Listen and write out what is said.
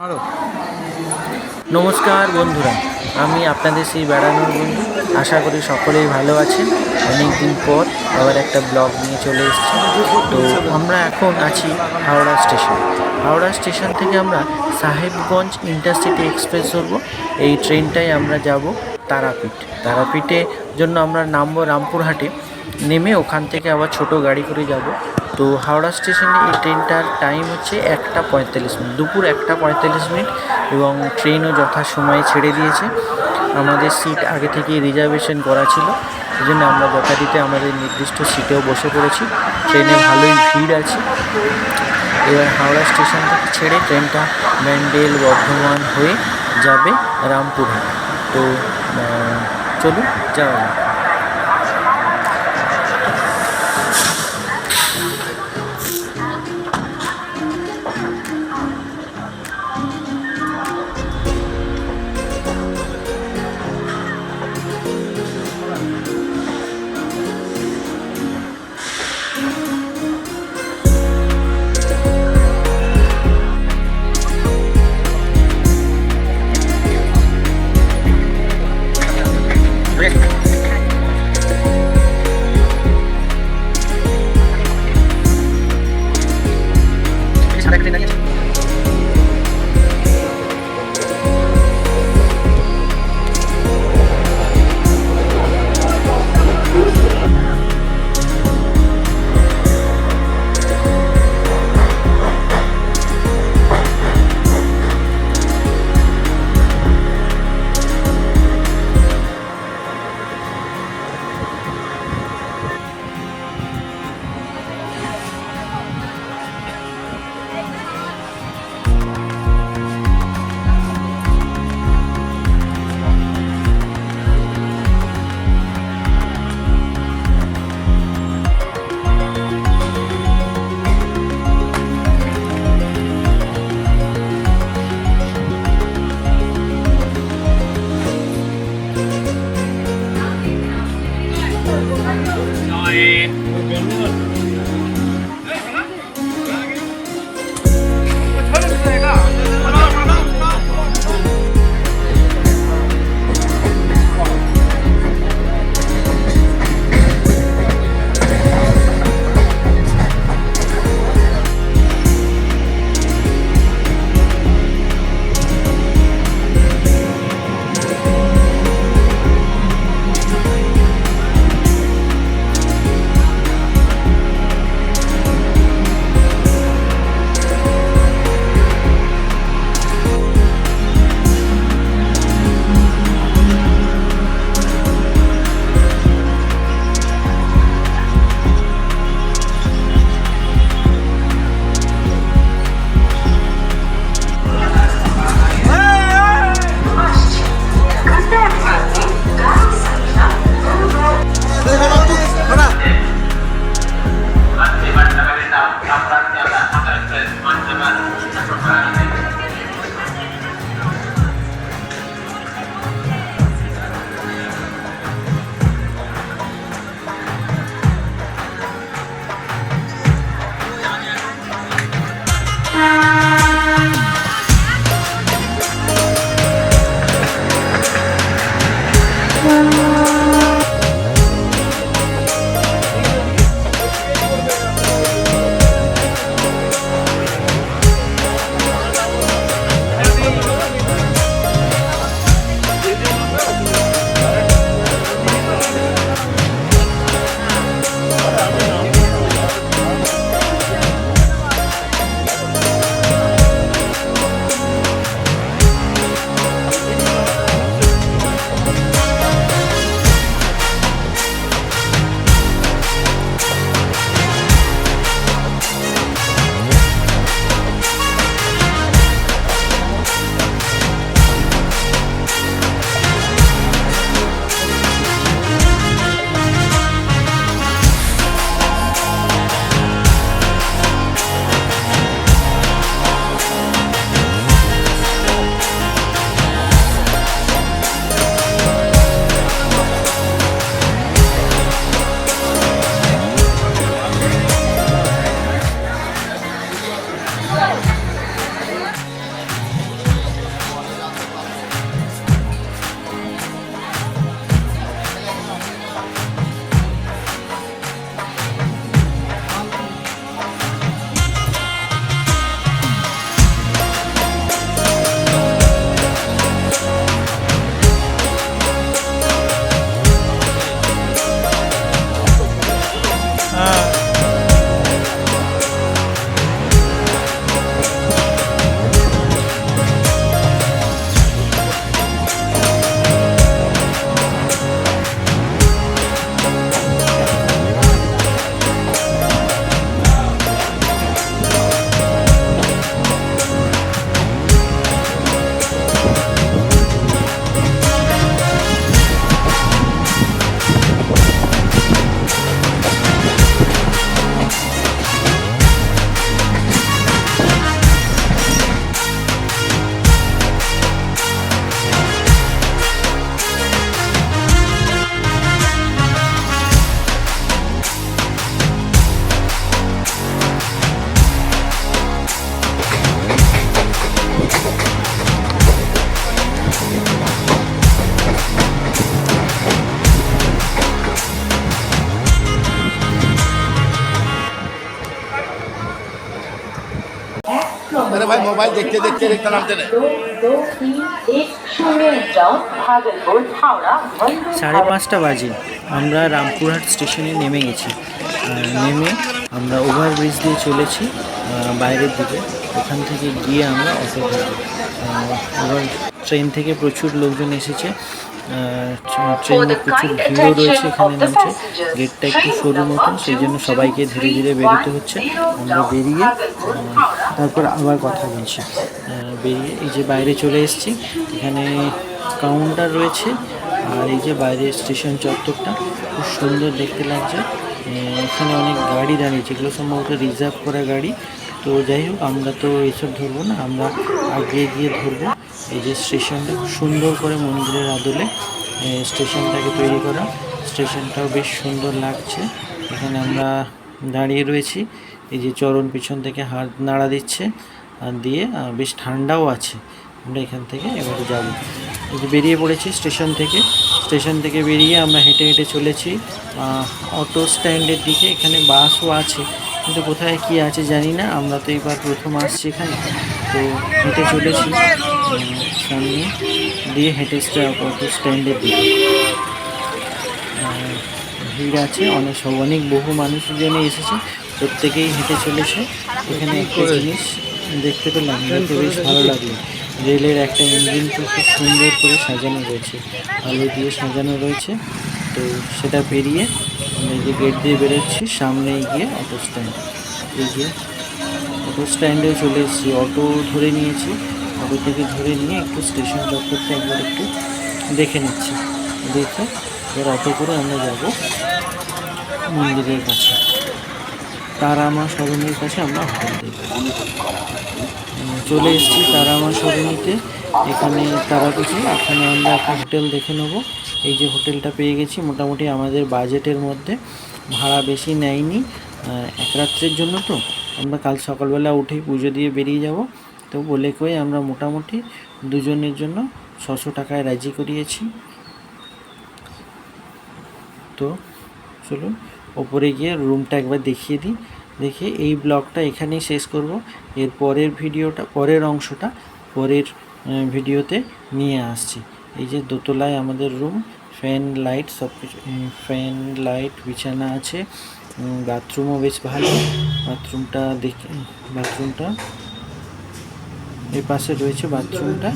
আরো নমস্কার বন্ধুরা, আমি আপনাদের সেই বেড়ানোর বন্ধু। আশা করি সকলেই ভালো আছেন। অনেক দিন পর আবার একটা ব্লগ নিয়ে চলে এসেছি। তো আমরা এখন আছি হাওড়া স্টেশন। হাওড়া স্টেশন থেকে আমরা সাহেবগঞ্জ ইন্টারসিটি এক্সপ্রেস ধরবো। এই ট্রেনটায় আমরা যাব তারাপীঠ। তারাপীঠে জন্য আমরা নামবো রামপুরহাটে, নেমে ওখান থেকে আবার ছোট গাড়ি করে যাব। তো হাওড়া স্টেশনে এই ট্রেনটার টাইম হচ্ছে 1:45, দুপুর 1:45, এবং ট্রেনও যথাসময়ে ছেড়ে দিয়েছে। আমাদের সিট আগে থেকেই রিজার্ভেশন করা ছিল, এই জন্য আমরা যথারীতি আমাদের নির্দিষ্ট সিটেও বসে পড়েছি। ট্রেনে ভালোই ভিড় আছে। এবার হাওড়া স্টেশন থেকে ছেড়ে ট্রেনটা ব্যান্ডেল বর্ধমান হয়ে যাবে রামপুরহাট। তো চলুন যাওয়া যাক। मोबाइल देखते देखते देखते नामते रहे। 5:30 বাজে আমরা রামপুরহাট স্টেশনে নেমে গেছি। নেমে আমরা ওভারব্রিজ দিয়ে চলেছি বাইরের দিকে। ওখান থেকে গিয়ে আমরা অটো ধরব। এবার ট্রেন থেকে প্রচুর লোকজন এসেছে, ট্রেনে প্রচুর ভিড়ও রয়েছে। এখানে নামছে, গেটটা একটু সরু মতন, সেই জন্য সবাইকে ধীরে ধীরে বেরোতে হচ্ছে। আমরা বেরিয়ে তারপর আবার কথা বলছি। বেরিয়ে এই যে বাইরে চলে এসেছি, এখানে কাউন্টার রয়েছে। আর এই যে বাইরে স্টেশন চত্বরটা খুব সুন্দর দেখতে লাগছে। এখানে অনেক গাড়ি দাঁড়িয়েছে, এগুলো সম্ভবত রিজার্ভ করা গাড়ি। তো যাই হোক, আমরা তো এসব ধরবো না, আমরা আগে গিয়ে ধরবো। এই যে স্টেশনটা খুব সুন্দর করে মন্দিরের আদলে স্টেশনটাকে তৈরি করা। স্টেশনটাও বেশ সুন্দর লাগছে। এখানে আমরা দাঁড়িয়ে রয়েছি, এই যে চরণ পিছন থেকে হাত নাড়া দিচ্ছে, আর দিয়ে বেশ ঠান্ডাও আছে। আমরা এখান থেকে এবারে যাবো। এই যে বেরিয়ে পড়েছি স্টেশন থেকে। স্টেশন থেকে বেরিয়ে আমরা হেঁটে হেঁটে চলেছি অটো স্ট্যান্ডের দিকে। এখানে বাসও আছে, কিন্তু কোথায় কি আছে জানি না। আমরা তো এবার প্রথম আসছি এখানে, তো হেঁটে চলেছি সামনে দিয়ে হেঁটে অটো স্ট্যান্ডের দিকে। ভিড় আছে, অনেক বহু মানুষজন এসেছে, প্রত্যেকেই হেঁটে চলেছে। এখানে একটা জিনিস দেখতে পেলাম, দেখতে বেশ ভালো লাগলো। রেলের একটা ইঞ্জিনকে খুব সুন্দর করে সাজানো রয়েছে, আলো দিয়ে সাজানো রয়েছে। তো সেটা পেরিয়ে আমরা এই যে গেট দিয়ে বেরোচ্ছি, সামনে গিয়ে অটো স্ট্যান্ড। এই যে অটো স্ট্যান্ডে চলে এসেছি, অটো ধরে নিয়েছি। অটো থেকে ধরে নিয়ে একটু স্টেশন চত্বরটা একবার একটু দেখে নিচ্ছি। দেখে এবার অটো করে আমরা যাব মন্দিরের কাছে, তারামা সরণির কাছে আমরা হোটেল দেখব। চলে এসেছি তারামা সরণিতে, এখানে তারাপীঠে। এখানে আমরা একটা হোটেল দেখে নেব। এই যে হোটেলটা পেয়ে গেছি, মোটামুটি আমাদের বাজেটের মধ্যে, ভাড়া বেশি নেয়নি। এক রাত্রের জন্য তো আমরা কাল সকালবেলা উঠেই পুজো দিয়ে বেরিয়ে যাব। তো বলে কয়ে আমরা মোটামুটি দুজনের জন্য 600 টাকায় রাজি করিয়েছি। তো চলুন ওপরে গিয়ে রুমটা একবার দেখিয়ে দিই। দেখে এই ব্লগটা এখানেই শেষ করব। এর পরের অংশটা পরের ভিডিওতে নিয়ে আসছি। এই যে দোতলায় আমাদের রুম, ফ্যান লাইট সব কিছু, ফ্যান লাইট, বিছানা আছে, বাথরুমও বেশ ভালো। বাথরুমটা এই পাশে রয়েছে বাথরুমটা।